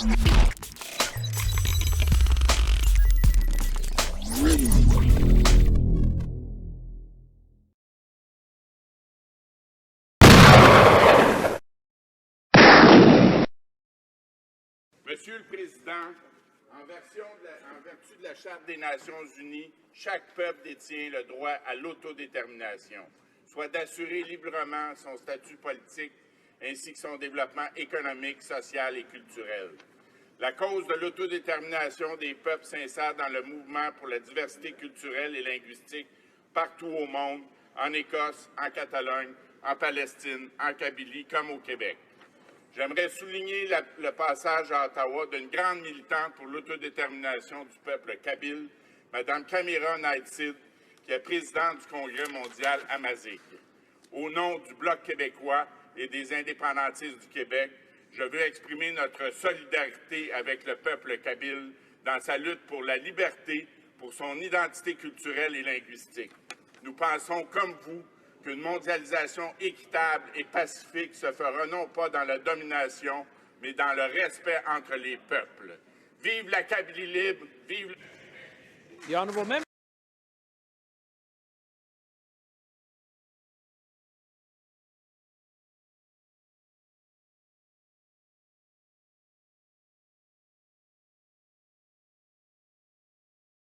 Monsieur le Président, en vertu de la Charte des Nations unies, chaque peuple détient le droit à l'autodétermination, soit d'assurer librement son statut politique ainsi que son développement économique, social et culturel. La cause de l'autodétermination des peuples s'insère dans le mouvement pour la diversité culturelle et linguistique partout au monde, en Écosse, en Catalogne, en Palestine, en Kabylie comme au Québec. J'aimerais souligner le passage à Ottawa d'une grande militante pour l'autodétermination du peuple kabyle, Mme Camira Naidsid, qui est présidente du Congrès mondial Amazigh. Au nom du Bloc québécois et des indépendantistes du Québec, je veux exprimer notre solidarité avec le peuple kabyle dans sa lutte pour la liberté, pour son identité culturelle et linguistique. Nous pensons, comme vous, qu'une mondialisation équitable et pacifique se fera non pas dans la domination, mais dans le respect entre les peuples. Vive la Kabylie libre, vive...